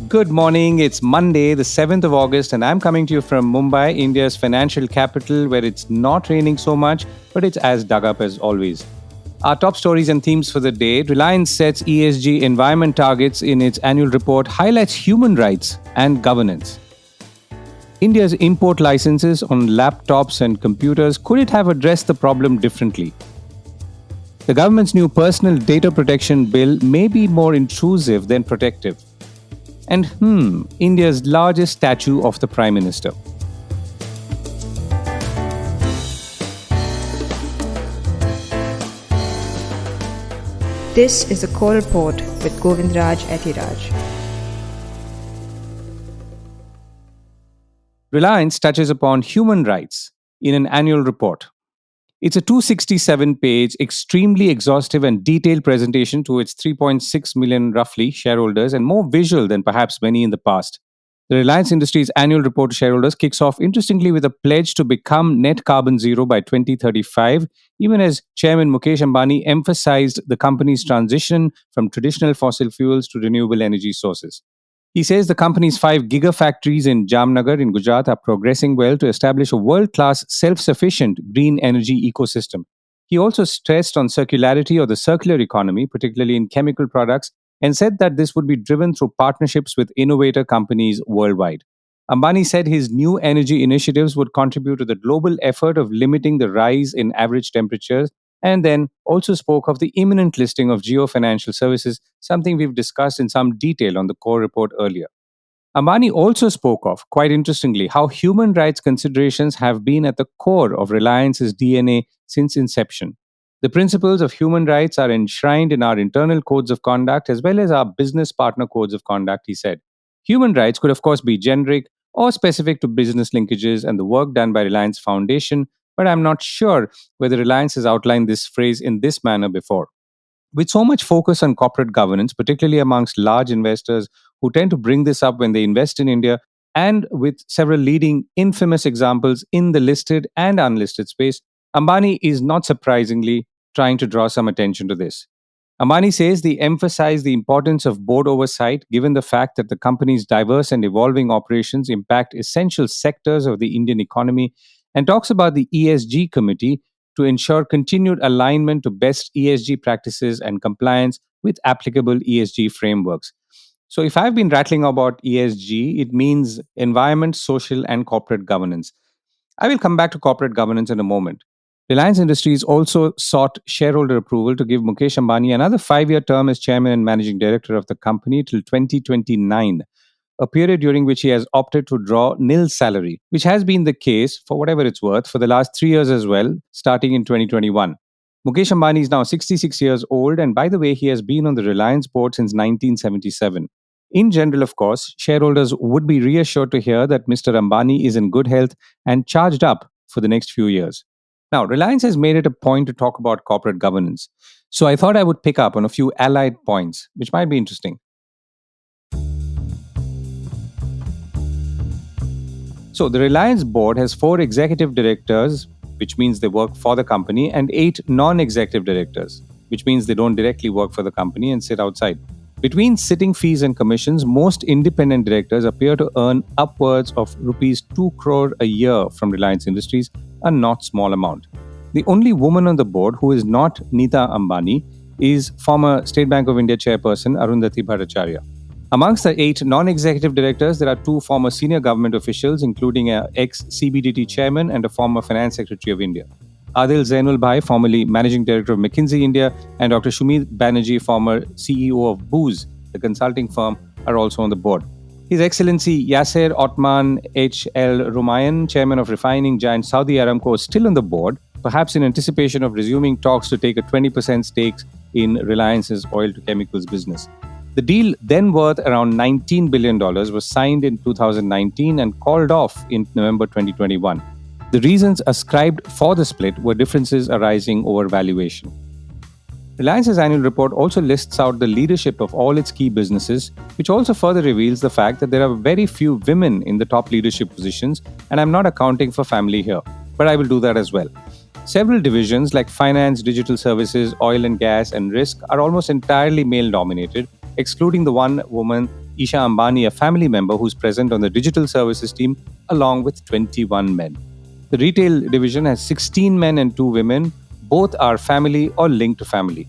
Good morning. It's Monday, the 7th of August, and I'm coming to you from Mumbai, India's financial capital, where it's not raining so much, but it's as dug up as always. Our top stories and themes for the day: Reliance sets ESG environment targets in its annual report, highlights human rights and governance. India's import licenses on laptops and computers, could it have addressed the problem differently? The government's new personal data protection bill may be more intrusive than protective. And India's largest statue of the Prime Minister. This is the Core Report with Govindraj Ethiraj. Reliance touches upon human rights in an annual report. It's a 267-page, extremely exhaustive and detailed presentation to its 3.6 million, roughly, shareholders, and more visual than perhaps many in the past. The Reliance Industries annual report to shareholders kicks off, interestingly, with a pledge to become net carbon zero by 2035, even as Chairman Mukesh Ambani emphasized the company's transition from traditional fossil fuels to renewable energy sources. He says the company's 5 gigafactories in Jamnagar in Gujarat are progressing well to establish a world-class, self-sufficient green energy ecosystem. He also stressed on circularity or the circular economy, particularly in chemical products, and said that this would be driven through partnerships with innovator companies worldwide. Ambani said his new energy initiatives would contribute to the global effort of limiting the rise in average temperatures, and then also spoke of the imminent listing of Jio Financial Services, something we've discussed in some detail on the core report earlier. Ambani also spoke of, quite interestingly, how human rights considerations have been at the core of Reliance's DNA since inception. The principles of human rights are enshrined in our internal codes of conduct as well as our business partner codes of conduct, he said. Human rights could, of course, be generic or specific to business linkages and the work done by Reliance Foundation, but I'm not sure whether Reliance has outlined this phrase in this manner before. With so much focus on corporate governance, particularly amongst large investors who tend to bring this up when they invest in India, and with several leading infamous examples in the listed and unlisted space, Ambani is not surprisingly trying to draw some attention to this. Ambani says they emphasize the importance of board oversight given the fact that the company's diverse and evolving operations impact essential sectors of the Indian economy, and talks about the ESG committee to ensure continued alignment to best ESG practices and compliance with applicable ESG frameworks. So, if I've been rattling about ESG, it means environment, social, and corporate governance. I will come back to corporate governance in a moment. Reliance Industries also sought shareholder approval to give Mukesh Ambani another 5-year term as chairman and managing director of the company till 2029. A period during which he has opted to draw nil salary, which has been the case, for whatever it's worth, for the last 3 years as well, starting in 2021. Mukesh Ambani is now 66 years old, and by the way, he has been on the Reliance board since 1977. In general, of course, shareholders would be reassured to hear that Mr. Ambani is in good health and charged up for the next few years. Now, Reliance has made it a point to talk about corporate governance, so I thought I would pick up on a few allied points, which might be interesting. So, the Reliance board has 4 executive directors, which means they work for the company, and 8 non-executive directors, which means they don't directly work for the company and sit outside. Between sitting fees and commissions, most independent directors appear to earn upwards of rupees 2 crore a year from Reliance Industries, a not small amount. The only woman on the board who is not Nita Ambani is former State Bank of India chairperson Arundhati Bhattacharya. Amongst the 8 non-executive directors, there are 2 former senior government officials, including an ex-CBDT chairman and a former finance secretary of India. Adil Zainul Bhai, formerly managing director of McKinsey India, and Dr. Shumit Banerjee, former CEO of Booz, the consulting firm, are also on the board. His Excellency Yasser Othman H.L. Rumayyan, chairman of refining giant Saudi Aramco, is still on the board, perhaps in anticipation of resuming talks to take a 20% stake in Reliance's oil to chemicals business. The deal, then worth around $19 billion, was signed in 2019 and called off in November 2021. The reasons ascribed for the split were differences arising over valuation. Reliance's annual report also lists out the leadership of all its key businesses, which also further reveals the fact that there are very few women in the top leadership positions, and I'm not accounting for family here, but I will do that as well. Several divisions like finance, digital services, oil and gas, and risk are almost entirely male-dominated, excluding the one woman Isha Ambani, a family member who's present on the digital services team, along with 21 men. The retail division has 16 men and 2 women. Both are family or linked to family.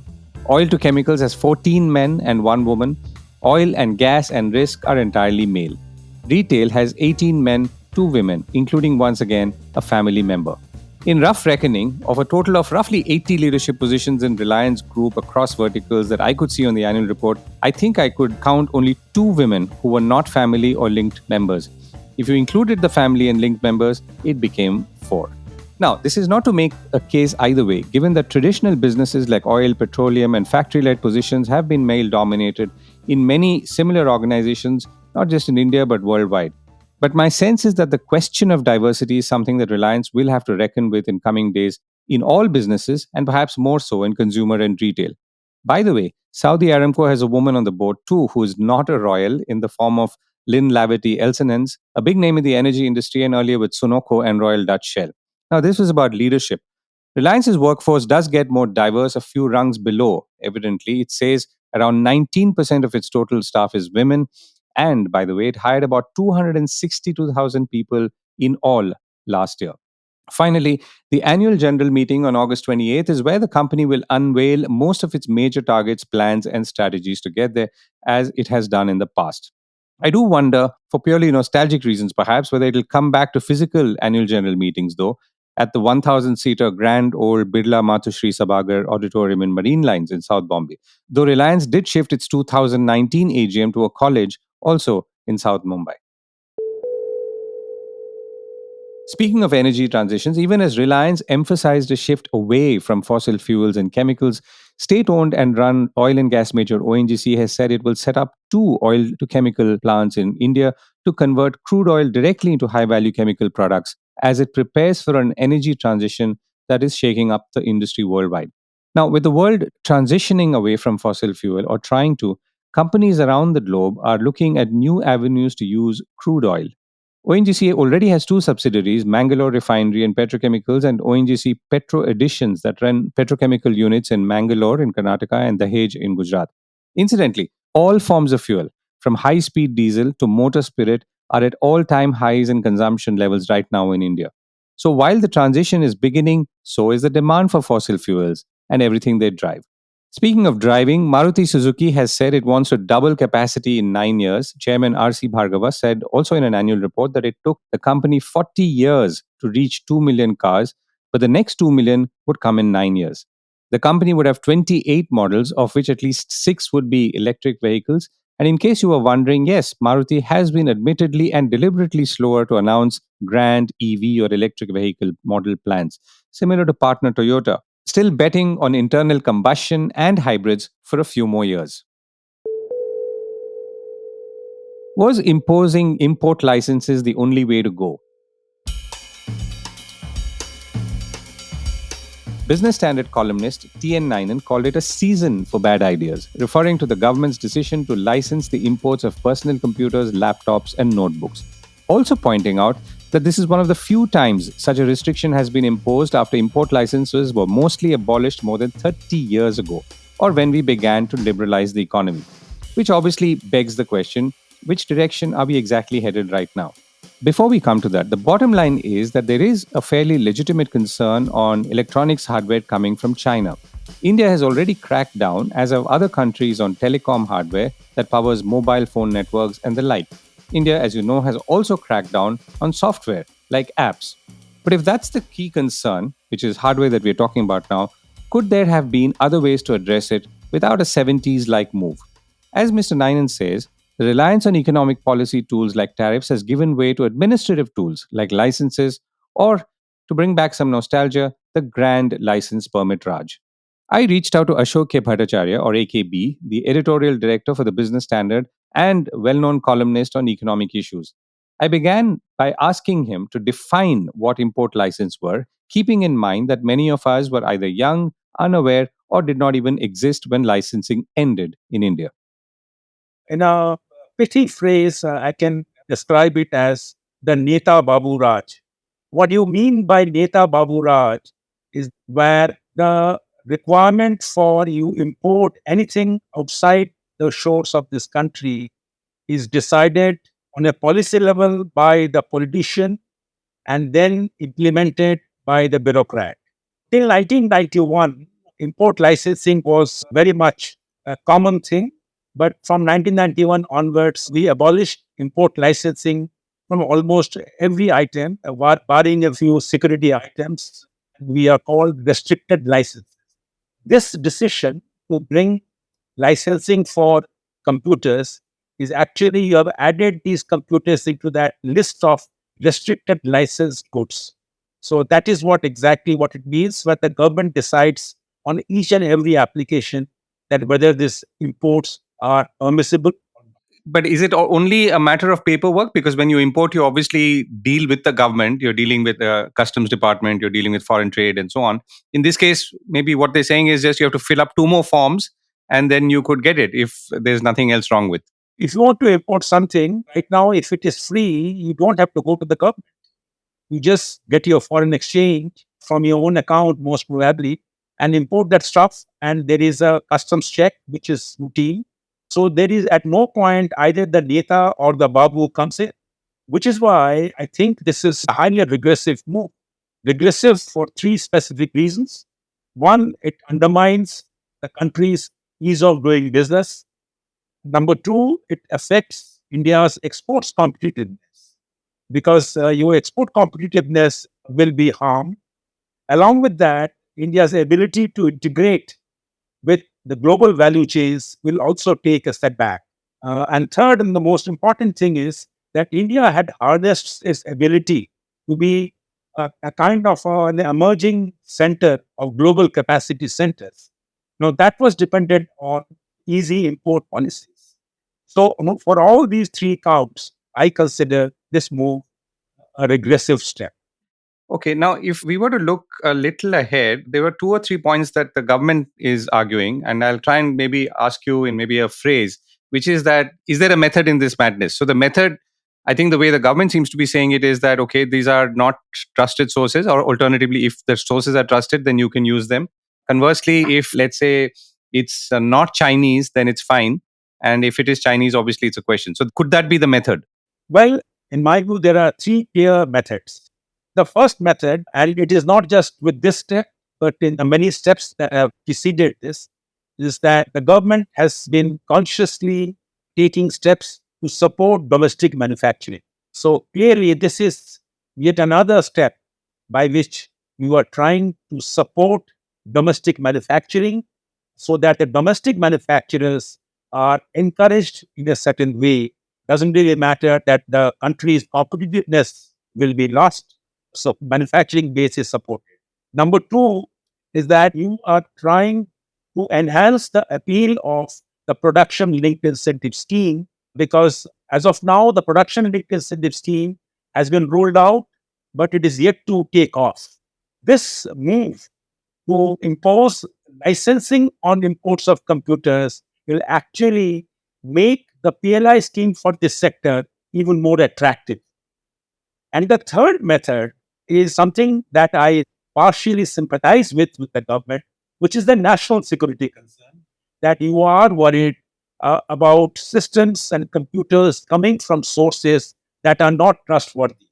Oil to chemicals has 14 men and 1 woman. Oil and gas and risk are entirely male. Retail has 18 men, 2 women, including once again a family member. In rough reckoning, of a total of roughly 80 leadership positions in Reliance Group across verticals that I could see on the annual report, I think I could count only 2 women who were not family or linked members. If you included the family and linked members, it became 4. Now, this is not to make a case either way, given that traditional businesses like oil, petroleum, and factory led positions have been male dominated in many similar organizations, not just in India but worldwide. But my sense is that the question of diversity is something that Reliance will have to reckon with in coming days in all businesses and perhaps more so in consumer and retail. By the way, Saudi Aramco has a woman on the board too who is not a royal in the form of Lynn Lavity Elsenens, a big name in the energy industry and earlier with Sunoco and Royal Dutch Shell. Now, this was about leadership. Reliance's workforce does get more diverse a few rungs below, evidently. It says around 19% of its total staff is women. And by the way, it hired about 262,000 people in all last year. Finally, the annual general meeting on August 28th is where the company will unveil most of its major targets, plans, and strategies to get there, as it has done in the past. I do wonder, for purely nostalgic reasons perhaps, whether it'll come back to physical annual general meetings, though, at the 1,000-seater grand old Birla Matushri Sabhagar Auditorium in Marine Lines in South Bombay. Though Reliance did shift its 2019 AGM to a college also in South Mumbai. Speaking of energy transitions, even as Reliance emphasized a shift away from fossil fuels and chemicals, state owned and run oil and gas major ONGC has said it will set up 2 oil to chemical plants in India to convert crude oil directly into high value chemical products as it prepares for an energy transition that is shaking up the industry worldwide. Now, with the world transitioning away from fossil fuel or trying to, companies around the globe are looking at new avenues to use crude oil. ONGC already has 2 subsidiaries, Mangalore Refinery and Petrochemicals, and ONGC Petro Additions that run petrochemical units in Mangalore in Karnataka and Dahej in Gujarat. Incidentally, all forms of fuel, from high speed diesel to motor spirit, are at all time highs in consumption levels right now in India. So while the transition is beginning, so is the demand for fossil fuels and everything they drive. Speaking of driving, Maruti Suzuki has said it wants to double capacity in 9 years. Chairman R.C. Bhargava said also in an annual report that it took the company 40 years to reach 2 million cars, but the next 2 million would come in 9 years. The company would have 28 models, of which at least 6 would be electric vehicles. And in case you were wondering, yes, Maruti has been admittedly and deliberately slower to announce grand EV or electric vehicle model plans, similar to partner Toyota, still betting on internal combustion and hybrids for a few more years. Was imposing import licenses the only way to go? Business Standard columnist T.N. Nainen called it a season for bad ideas, referring to the government's decision to license the imports of personal computers, laptops, and notebooks. Also pointing out that this is one of the few times such a restriction has been imposed after import licenses were mostly abolished more than 30 years ago, or when we began to liberalize the economy. Which obviously begs the question, which direction are we exactly headed right now? Before we come to that, the bottom line is that there is a fairly legitimate concern on electronics hardware coming from China. India has already cracked down, as have other countries, on telecom hardware that powers mobile phone networks and the like. India, as you know, has also cracked down on software like apps. But if that's the key concern, which is hardware that we're talking about now, could there have been other ways to address it without a 70s like move? As Mr. Nainen says, the reliance on economic policy tools like tariffs has given way to administrative tools like licenses or, to bring back some nostalgia, the grand license permit Raj. I reached out to Ashok K. Bhattacharya, or AKB, the editorial director for the Business Standard and well known columnist on economic issues. I began by asking him to define what import license were, keeping in mind that many of us were either young, unaware, or did not even exist when licensing ended in India. In a pithy phrase, I can describe it as the Neta Babu Raj. What you mean by Neta Babu Raj is where the requirement for you import anything outside the shores of this country is decided on a policy level by the politician and then implemented by the bureaucrat. Till 1991, import licensing was very much a common thing. But from 1991 onwards, we abolished import licensing from almost every item, barring a few security items. We are called restricted licenses. This decision to bring licensing for computers is actually you have added these computers into that list of restricted licensed goods. So that is what exactly what it means, where the government decides on each and every application that whether these imports are permissible. But is it only a matter of paperwork? Because when you import, you obviously deal with the government, you're dealing with the customs department, you're dealing with foreign trade and so on. In this case, maybe what they're saying is just you have to fill up two more forms and then you could get it if there's nothing else wrong with. If you want to import something right now, if it is free, you don't have to go to the government. You just get your foreign exchange from your own account, most probably, and import that stuff. And there is a customs check, which is routine. So there is at no point either the Neta or the Babu comes in, which is why I think this is a highly regressive move. Regressive for three specific reasons. One, it undermines the country's ease of doing business. Number two, it affects India's exports competitiveness because your export competitiveness will be harmed. Along with that, India's ability to integrate with the global value chains will also take a step back. And third, and the most important thing is that India had harnessed its ability to be a kind of an emerging center of global capacity centers. Now, that was dependent on easy import policies. So, for all these three counts, I consider this move a regressive step. Okay, now if we were to look a little ahead, there were two or three points that the government is arguing, and I'll try and maybe ask you in maybe a phrase, which is that is there a method in this madness? So the method, I think the way the government seems to be saying it is that okay, these are not trusted sources, or alternatively, if the sources are trusted, then you can use them. Conversely, if let's say it's not Chinese, then it's fine, and if it is Chinese, obviously it's a question. So could that be the method? Well, in my view, there are three clear methods. The first method, and it is not just with this step, but in the many steps that have preceded this, is that the government has been consciously taking steps to support domestic manufacturing. So clearly, this is yet another step by which you are trying to support domestic manufacturing so that the domestic manufacturers are encouraged in a certain way. Doesn't really matter that the country's competitiveness will be lost. So manufacturing base is supported. Number two is that you are trying to enhance the appeal of the production linked incentive scheme because as of now, the production linked incentive scheme has been rolled out, but it is yet to take off. This move to impose licensing on imports of computers will actually make the PLI scheme for this sector even more attractive. And the third method is something that I partially sympathize with the government, which is the national security concern, that you are worried about systems and computers coming from sources that are not trustworthy.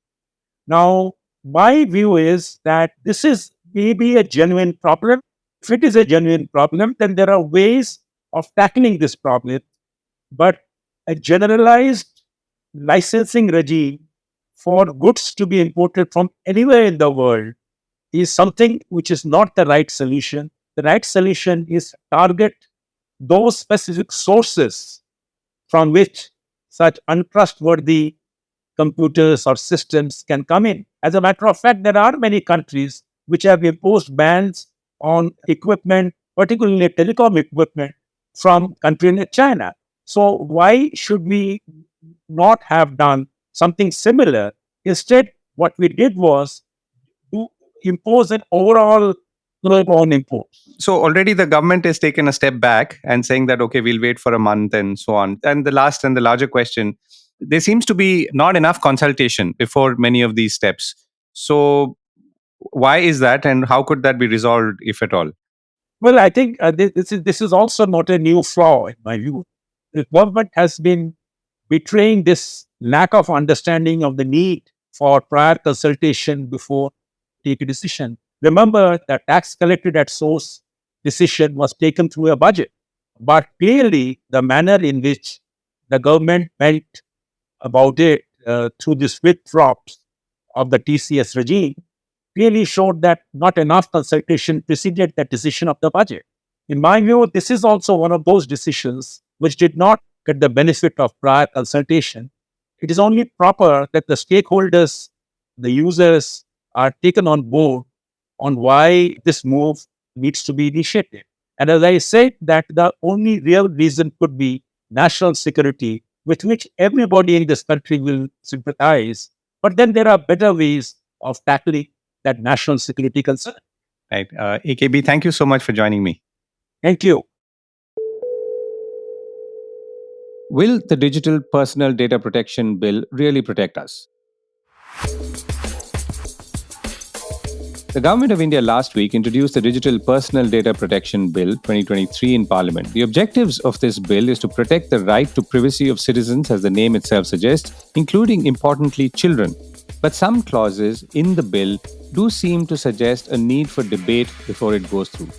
Now, my view is that this is maybe a genuine problem. If it is a genuine problem, then there are ways of tackling this problem. But a generalized licensing regime for goods to be imported from anywhere in the world is something which is not the right solution. The right solution is target those specific sources from which such untrustworthy computers or systems can come in. As a matter of fact, there are many countries which have imposed bans on equipment, particularly telecom equipment, from country like China. So why should we not have done something similar? Instead, what we did was to impose an overall curb on imports. So already the government has taken a step back and saying that okay, we'll wait for a month and so on. And the last and the larger question, there seems to be not enough consultation before many of these steps. So why is that, and how could that be resolved, if at all? Well, I think this is also not a new flaw in my view. The government has been betraying this lack of understanding of the need for prior consultation before take a decision. Remember, the tax collected at source decision was taken through a budget, but clearly the manner in which the government went about it through this flip flops of the TCS regime clearly showed that not enough consultation preceded the decision of the budget. In my view, this is also one of those decisions which did not get the benefit of prior consultation. It is only proper that the stakeholders, the users, are taken on board on why this move needs to be initiated. And as I said, that the only real reason could be national security, with which everybody in this country will sympathize. But then there are better ways of tackling that national security concern. Right. AKB, thank you so much for joining me. Thank you. Will the Digital Personal Data Protection Bill really protect us? The Government of India last week introduced the Digital Personal Data Protection Bill 2023 in Parliament. The objectives of this bill is to protect the right to privacy of citizens, as the name itself suggests, including, importantly, children. But some clauses in the bill do seem to suggest a need for debate before it goes through.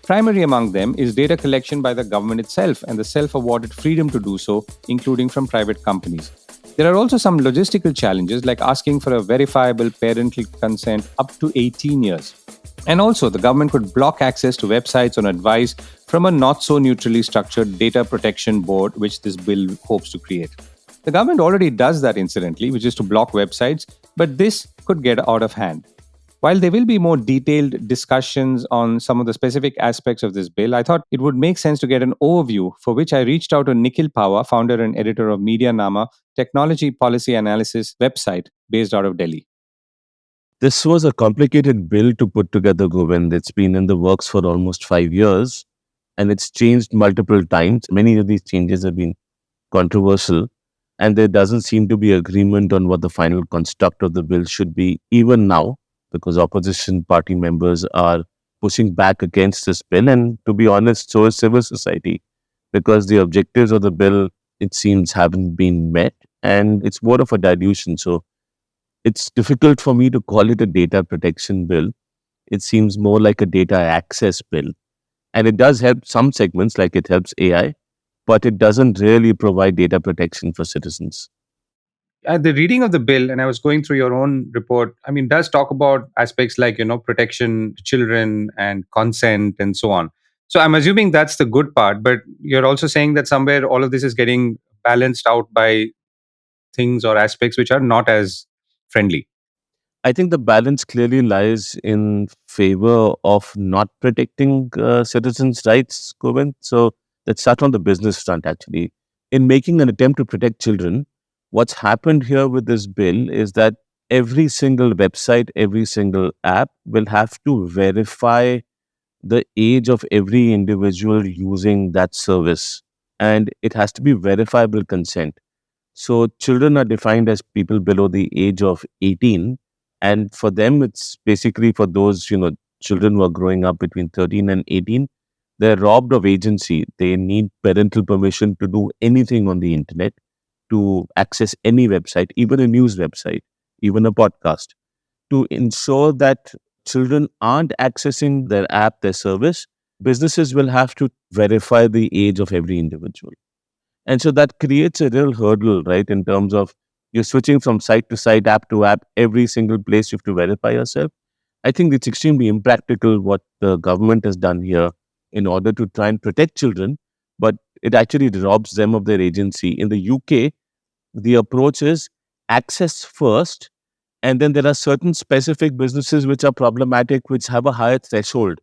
Primary among them is data collection by the government itself and the self-awarded freedom to do so, including from private companies. There are also some logistical challenges, like asking for a verifiable parental consent up to 18 years. And also, the government could block access to websites on advice from a not so neutrally structured data protection board, which this bill hopes to create. The government already does that, incidentally, which is to block websites, but this could get out of hand. While there will be more detailed discussions on some of the specific aspects of this bill, I thought it would make sense to get an overview, for which I reached out to Nikhil Pava, founder and editor of Media Nama, technology policy analysis website based out of Delhi. This was a complicated bill to put together, Govind. It's been in the works for almost 5 years and it's changed multiple times. Many of these changes have been controversial and there doesn't seem to be agreement on what the final construct of the bill should be, even now, because opposition party members are pushing back against this bill. And to be honest, so is civil society, because the objectives of the bill, it seems, haven't been met and it's more of a dilution. So it's difficult for me to call it a data protection bill. It seems more like a data access bill. And it does help some segments, like it helps AI, but it doesn't really provide data protection for citizens. The reading of the bill, and I was going through your own report, does talk about aspects like, protection to children and consent and so on. So I'm assuming that's the good part, but you're also saying that somewhere all of this is getting balanced out by things or aspects which are not as friendly. I think the balance clearly lies in favor of not protecting citizens' rights, Govind. So let's start on the business front, actually. In making an attempt to protect children, what's happened here with this bill is that every single website, every single app will have to verify the age of every individual using that service. And it has to be verifiable consent. So children are defined as people below the age of 18. And for them, it's basically for those, children who are growing up between 13 and 18, they're robbed of agency. They need parental permission to do anything on the internet, to access any website, even a news website, even a podcast, to ensure that children aren't accessing their app, their service. Businesses will have to verify the age of every individual. And so that creates a real hurdle, right? In terms of you're switching from site to site, app to app, every single place you have to verify yourself. I think it's extremely impractical what the government has done here in order to try and protect children, but it actually robs them of their agency. In the UK, the approach is access first, and then there are certain specific businesses which are problematic, which have a higher threshold.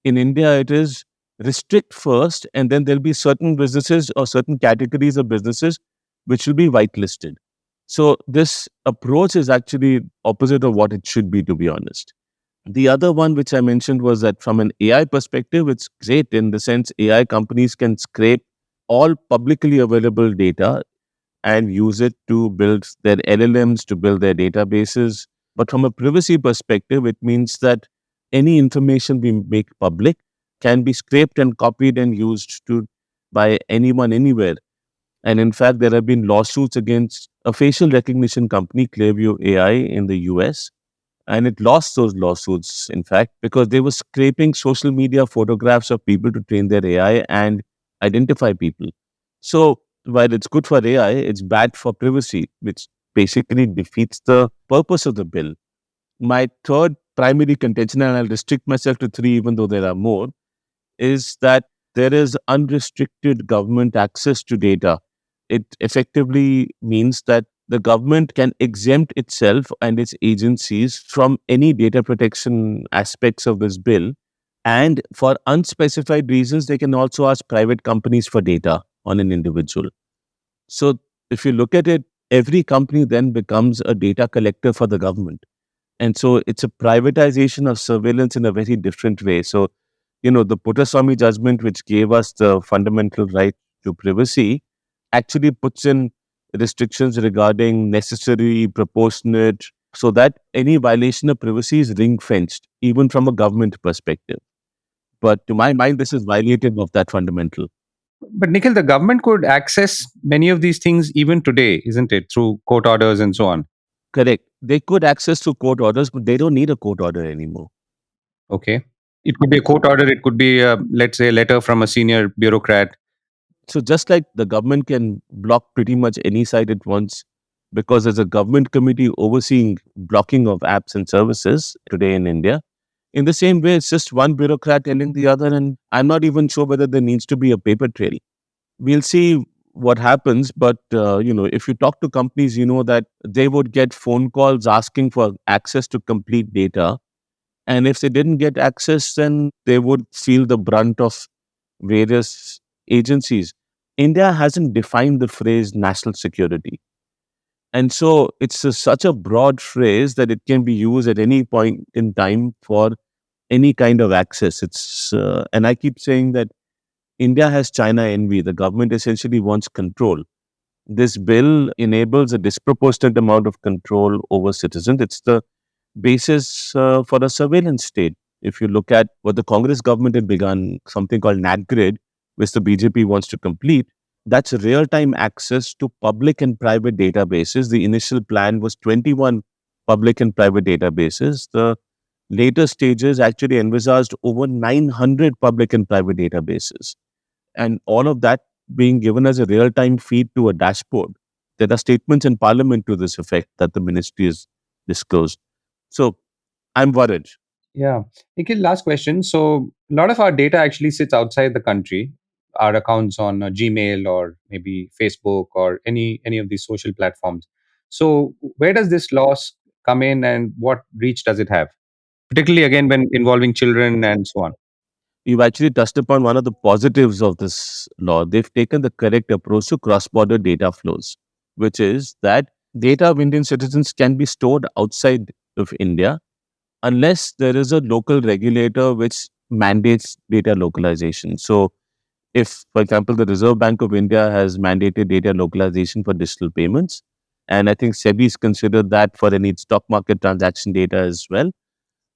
In India, it is restrict first, and then there'll be certain businesses or certain categories of businesses which will be whitelisted. So this approach is actually opposite of what it should be, to be honest. The other one which I mentioned was that from an AI perspective, it's great in the sense AI companies can scrape all publicly available data and use it to build their LLMs, to build their databases. But from a privacy perspective, it means that any information we make public can be scraped and copied and used by anyone, anywhere. And in fact, there have been lawsuits against a facial recognition company, Clearview AI, in the US. And it lost those lawsuits, in fact, because they were scraping social media photographs of people to train their AI and identify people. So while it's good for AI, it's bad for privacy, which basically defeats the purpose of the bill. My third primary contention, and I'll restrict myself to three, even though there are more, is that there is unrestricted government access to data. It effectively means that the government can exempt itself and its agencies from any data protection aspects of this bill. And for unspecified reasons, they can also ask private companies for data on an individual. So if you look at it, every company then becomes a data collector for the government. And so it's a privatization of surveillance in a very different way. So, the Puttaswamy judgment, which gave us the fundamental right to privacy, actually puts in restrictions regarding necessary, proportionate, so that any violation of privacy is ring fenced, even from a government perspective. But to my mind, this is violative of that fundamental. But Nikhil, the government could access many of these things even today, isn't it, through court orders and so on? Correct. They could access to court orders, but they don't need a court order anymore. Okay. It could be a court order. It could be, let's say, a letter from a senior bureaucrat. So just like the government can block pretty much any site it wants, because there's a government committee overseeing blocking of apps and services today in India. In the same way, it's just one bureaucrat telling the other, and I'm not even sure whether there needs to be a paper trail. We'll see what happens, but if you talk to companies, you know that they would get phone calls asking for access to complete data, and if they didn't get access, then they would feel the brunt of various agencies. India hasn't defined the phrase national security. And so it's such a broad phrase that it can be used at any point in time for any kind of access. And I keep saying that India has China envy. The government essentially wants control. This bill enables a disproportionate amount of control over citizens. It's the basis for a surveillance state. If you look at what the Congress government had begun, something called NatGrid, which the BJP wants to complete, that's real-time access to public and private databases. The initial plan was 21 public and private databases. The later stages actually envisaged over 900 public and private databases. And all of that being given as a real-time feed to a dashboard. There are statements in parliament to this effect that the ministry has disclosed. So I'm worried. Yeah. Nikhil, last question. So, a lot of our data actually sits outside the country. Our accounts on Gmail or maybe Facebook or any of these social platforms. So, where does this loss come in, and what reach does it have? Particularly again when involving children and so on. You've actually touched upon one of the positives of this law. They've taken the correct approach to cross-border data flows, which is that data of Indian citizens can be stored outside of India unless there is a local regulator which mandates data localization. So if, for example, the Reserve Bank of India has mandated data localization for digital payments, and I think SEBI is considered that for any stock market transaction data as well,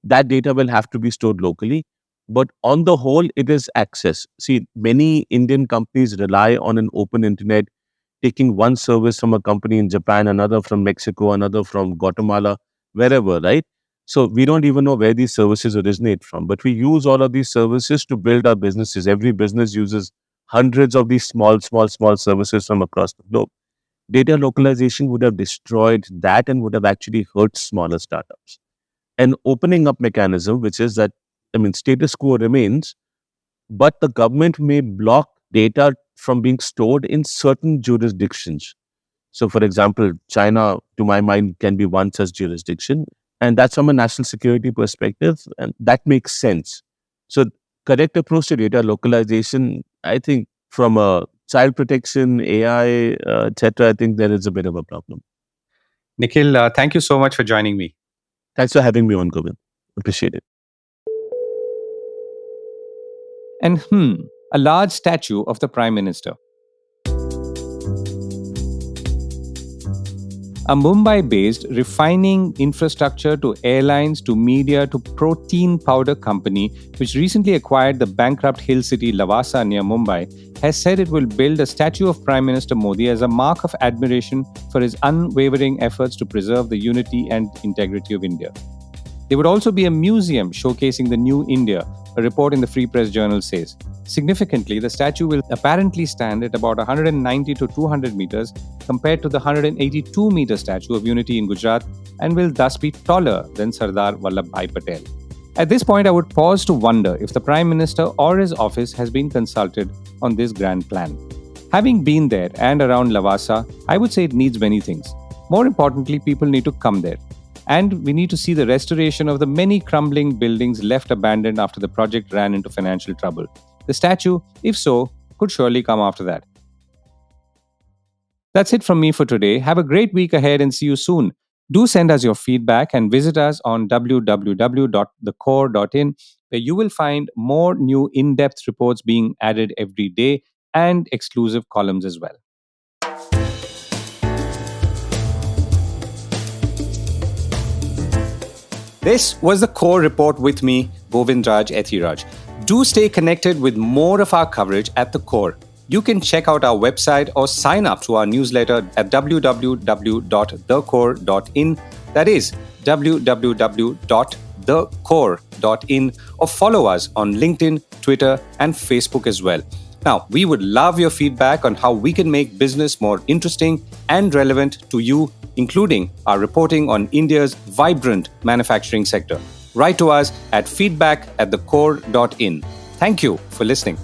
that data will have to be stored locally. But on the whole, it is access. See, many Indian companies rely on an open internet, taking one service from a company in Japan, another from Mexico, another from Guatemala, wherever, right? So we don't even know where these services originate from, but we use all of these services to build our businesses. Every business uses hundreds of these small services from across the globe. Data localization would have destroyed that and would have actually hurt smaller startups. An opening up mechanism, which is that, status quo remains, but the government may block data from being stored in certain jurisdictions. So, for example, China, to my mind, can be one such jurisdiction. And that's from a national security perspective, and that makes sense. So, correct approach to data localization, I think, from a child protection, AI, etc., I think there is a bit of a problem. Nikhil, thank you so much for joining me. Thanks for having me on, Govind. Appreciate it. And a large statue of the Prime Minister. a Mumbai-based refining infrastructure to airlines to media to protein powder company, which recently acquired the bankrupt hill city Lavasa near Mumbai, has said it will build a statue of Prime Minister Modi as a mark of admiration for his unwavering efforts to preserve the unity and integrity of India. There would also be a museum showcasing the new India, a report in the Free Press Journal says. Significantly, the statue will apparently stand at about 190 to 200 meters compared to the 182-meter Statue of Unity in Gujarat and will thus be taller than Sardar Vallabhbhai Patel. At this point, I would pause to wonder if the Prime Minister or his office has been consulted on this grand plan. Having been there and around Lavasa, I would say it needs many things. More importantly, people need to come there. And we need to see the restoration of the many crumbling buildings left abandoned after the project ran into financial trouble. The statue, if so, could surely come after that. That's it from me for today. Have a great week ahead and see you soon. Do send us your feedback and visit us on www.thecore.in, where you will find more new in-depth reports being added every day and exclusive columns as well. This was the Core Report with me, Govindraj Ethiraj. Do stay connected with more of our coverage at the Core. You can check out our website or sign up to our newsletter at www.thecore.in. That is www.thecore.in, or follow us on LinkedIn, Twitter, and Facebook as well. Now, we would love your feedback on how we can make business more interesting and relevant to you, including our reporting on India's vibrant manufacturing sector. Write to us at feedback@thecore.in. Thank you for listening.